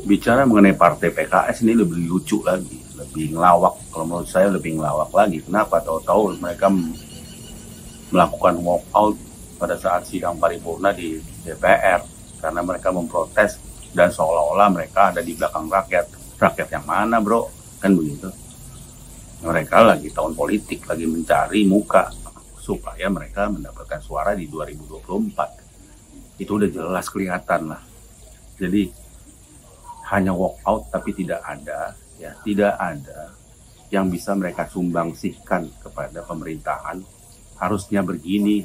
bicara mengenai partai PKS ini lebih lucu lagi, lebih ngelawak. Kalau menurut saya lebih ngelawak lagi. Kenapa? Tahu-tahu mereka melakukan walkout pada saat sidang paripurna di DPR karena mereka memprotes dan seolah-olah mereka ada di belakang rakyat. Rakyat yang mana, bro? Kan begitu. Mereka lagi tahun politik, lagi mencari muka supaya mereka mendapatkan suara di 2024. Itu udah jelas kelihatan lah. Jadi hanya walk out tapi tidak ada yang bisa mereka sumbangsihkan kepada pemerintahan. Harusnya begini,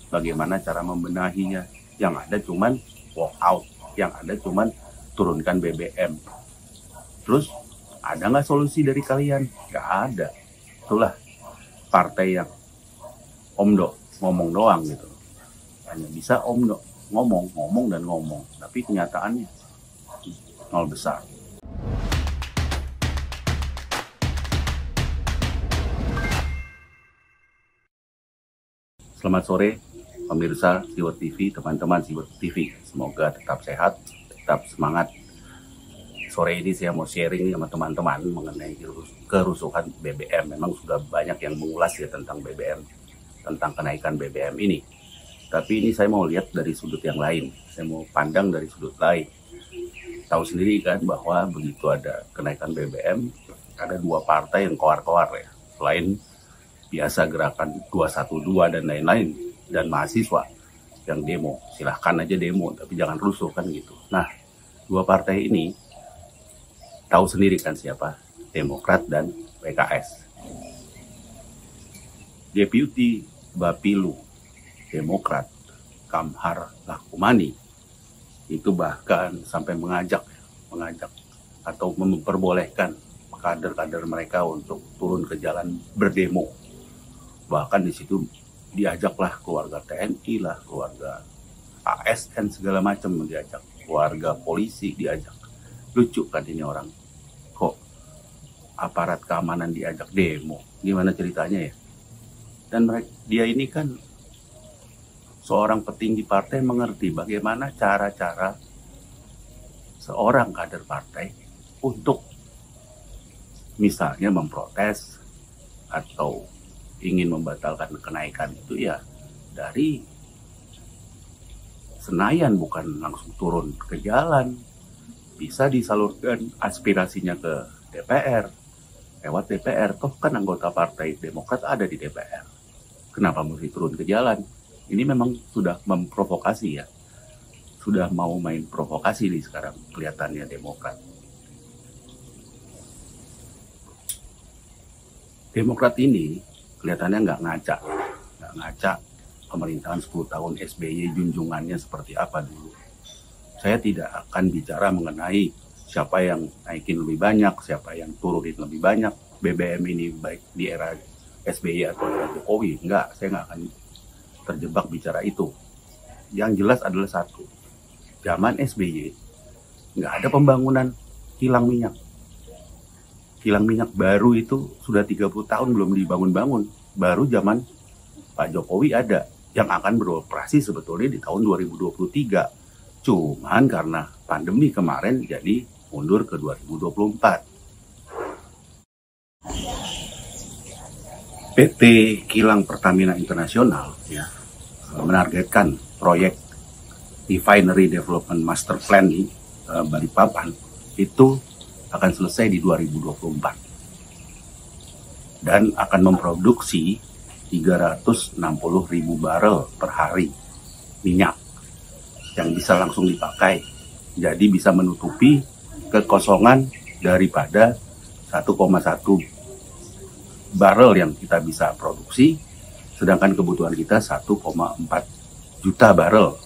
bagaimana cara membenahinya. Yang ada cuman walk out, yang ada cuman turunkan BBM. Terus ada nggak solusi dari kalian? Nggak ada. Itulah partai yang omdo, ngomong doang gitu. Hanya bisa omdo, ngomong dan ngomong. Tapi kenyataannya nol besar. Selamat sore pemirsa Siwot TV, teman-teman Siwot TV. Semoga tetap sehat, tetap semangat. Sore ini saya mau sharing sama teman-teman mengenai kerusuhan BBM. Memang sudah banyak yang mengulas ya tentang BBM, tentang kenaikan BBM ini. Tapi ini saya mau lihat dari sudut yang lain. Saya mau pandang dari sudut lain. Tahu sendiri kan bahwa begitu ada kenaikan BBM, ada dua partai yang koar-koar ya. Selain biasa gerakan 212 dan lain-lain, dan mahasiswa yang demo. Silahkan aja demo, tapi jangan rusuh kan gitu. Nah, dua partai ini tahu sendiri kan siapa? Demokrat dan PKS. Deputi Bapilu Demokrat Kamhar Lakumani itu bahkan sampai mengajak atau memperbolehkan kader-kader mereka untuk turun ke jalan berdemo. Bahkan di situ diajaklah keluarga TNI lah, keluarga ASN segala macam diajak, keluarga polisi diajak. Lucu kan ini orang, kok aparat keamanan diajak demo? Gimana ceritanya ya? Dan dia ini kan seorang petinggi partai, mengerti bagaimana cara-cara seorang kader partai untuk misalnya memprotes atau ingin membatalkan kenaikan itu ya dari Senayan, bukan langsung turun ke jalan. Bisa disalurkan aspirasinya ke DPR, lewat DPR. Toh kan anggota partai Demokrat ada di DPR. Kenapa mesti turun ke jalan? Ini memang sudah memprovokasi ya. Sudah mau main provokasi nih sekarang kelihatannya Demokrat. Demokrat ini kelihatannya nggak ngaca pemerintahan 10 tahun SBY junjungannya seperti apa dulu. Saya tidak akan bicara mengenai siapa yang naikin lebih banyak, siapa yang turunin lebih banyak BBM ini, baik di era SBY atau era Jokowi. Enggak, saya nggak akan terjebak bicara itu. Yang jelas adalah satu, zaman SBY nggak ada pembangunan kilang minyak. Kilang minyak baru itu sudah 30 tahun belum dibangun-bangun. Baru zaman Pak Jokowi ada, yang akan beroperasi sebetulnya di tahun 2023. Cuman karena pandemi kemarin jadi mundur ke 2024. PT Kilang Pertamina Internasional ya menargetkan proyek Refinery Development Master Plan di Balikpapan itu akan selesai di 2024 dan akan memproduksi 360.000 barel per hari minyak yang bisa langsung dipakai. Jadi bisa menutupi kekosongan daripada 1,1 barel yang kita bisa produksi, sedangkan kebutuhan kita 1,4 juta barel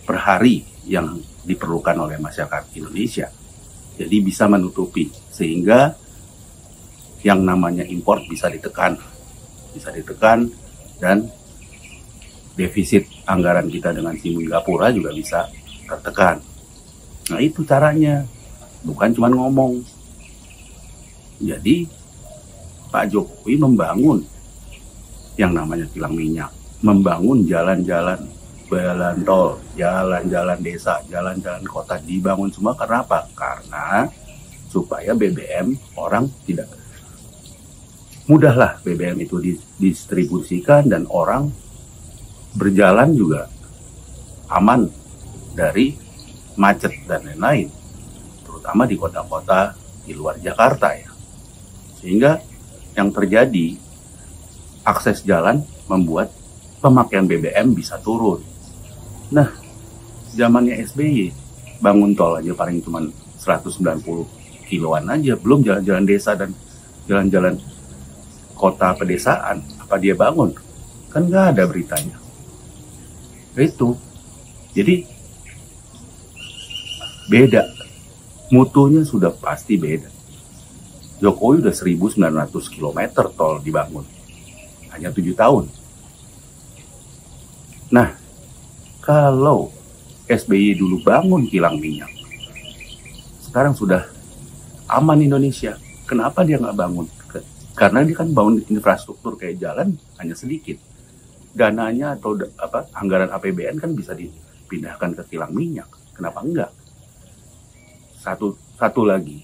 per hari yang diperlukan oleh masyarakat Indonesia. Jadi bisa menutupi, sehingga yang namanya impor bisa ditekan dan defisit anggaran kita dengan Singapura juga bisa tertekan. Nah itu caranya, bukan cuma ngomong. Jadi Pak Jokowi membangun yang namanya kilang minyak, membangun jalan-jalan jalan tol, jalan-jalan desa, jalan-jalan kota dibangun semua karena apa? Karena supaya BBM orang tidak mudahlah BBM itu didistribusikan dan orang berjalan juga aman dari macet dan lain-lain, terutama di kota-kota di luar Jakarta ya. Sehingga yang terjadi, akses jalan membuat pemakaian BBM bisa turun. Nah, zamannya SBY, bangun tol aja paling cuma 190 kiloan aja, belum jalan-jalan desa dan jalan-jalan kota pedesaan. Apa dia bangun? Kan nggak ada beritanya. Itu. Jadi, beda. Mutunya sudah pasti beda. Jokowi udah 1.900 km tol dibangun. Hanya 7 tahun. Nah, kalau SBY dulu bangun kilang minyak, sekarang sudah aman Indonesia. Kenapa dia nggak bangun? Karena dia kan bangun infrastruktur kayak jalan hanya sedikit. Dananya atau anggaran APBN kan bisa dipindahkan ke kilang minyak. Kenapa enggak? Satu lagi,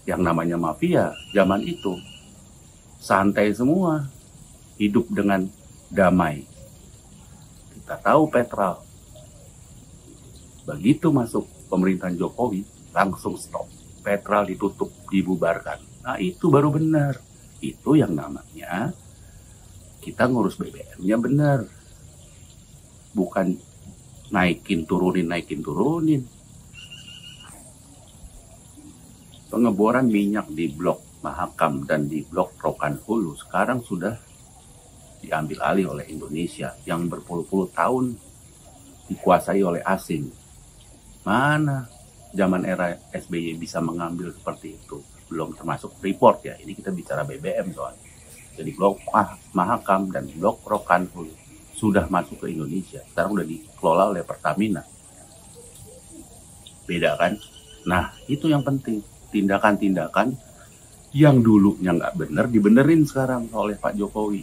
yang namanya mafia zaman itu santai semua, hidup dengan damai. Kita tahu Petral, begitu masuk pemerintahan Jokowi langsung stop, Petral ditutup, dibubarkan. Nah itu baru benar, itu yang namanya kita ngurus BBM-nya benar, bukan naikin turunin. Pengeboran minyak di Blok Mahakam dan di Blok Rokan Hulu sekarang sudah diambil alih oleh Indonesia yang berpuluh-puluh tahun dikuasai oleh asing. Mana zaman era SBY bisa mengambil seperti itu? Belum termasuk Freeport ya, ini kita bicara BBM soalnya. Jadi Blok Mahakam dan Blok Rokan Hulu sudah masuk ke Indonesia, sekarang udah dikelola oleh Pertamina. Beda kan? Nah itu yang penting. Tindakan-tindakan yang dulunya nggak bener dibenerin sekarang oleh Pak Jokowi.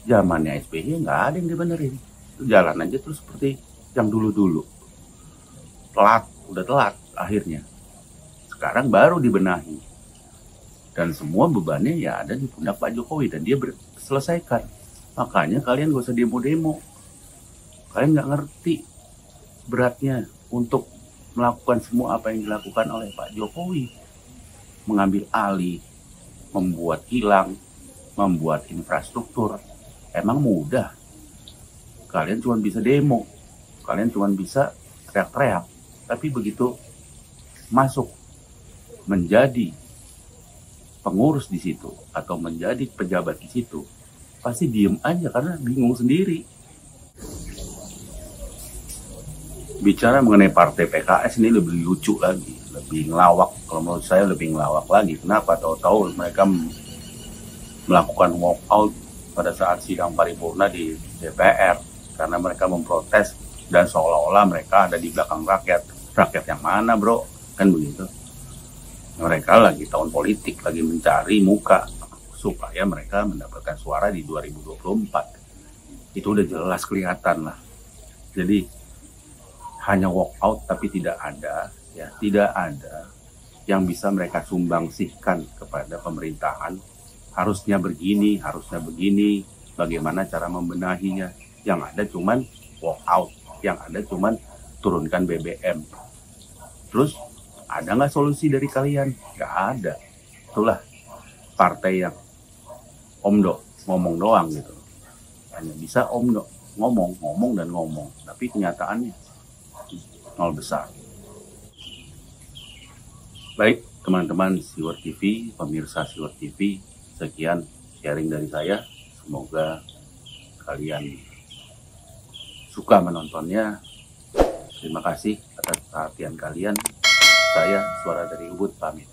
Zamannya SBY nggak ada yang dibenerin, jalan aja terus seperti yang dulu-dulu. Udah telat akhirnya. Sekarang baru dibenahi. Dan semua bebannya ya ada di pundak Pak Jokowi dan dia selesaikan. Makanya kalian gak usah demo-demo. Kalian nggak ngerti beratnya untuk melakukan semua apa yang dilakukan oleh Pak Jokowi. Mengambil alih, membuat kilang, membuat infrastruktur. Emang mudah? Kalian cuma bisa demo, kalian cuma bisa teriak-teriak. Tapi begitu masuk menjadi pengurus di situ atau menjadi pejabat di situ, pasti diem aja karena bingung sendiri. Bicara mengenai partai PKS ini lebih lucu lagi, lebih ngelawak. Kalau menurut saya lebih ngelawak lagi. Kenapa? Tahu-tahu mereka melakukan walkout pada saat sidang paripurna di DPR karena mereka memprotes dan seolah-olah mereka ada di belakang rakyat. Rakyat yang mana, bro? Kan begitu. Mereka lagi tahun politik, lagi mencari muka supaya mereka mendapatkan suara di 2024. Itu udah jelas kelihatan lah. Jadi hanya walk out tapi tidak ada yang bisa mereka sumbangsihkan kepada pemerintahan. Harusnya begini, bagaimana cara membenahinya. Yang ada cuman walk out, yang ada cuman turunkan BBM. Terus ada nggak solusi dari kalian? Nggak ada. Itulah partai yang omdo, ngomong doang gitu. Hanya bisa omdo, ngomong dan ngomong. Tapi kenyataannya nol besar. Baik teman-teman Siwar TV, pemirsa Siwar TV, sekian sharing dari saya. Semoga kalian suka menontonnya. Terima kasih atas perhatian kalian. Saya Suara dari Ubud pamit.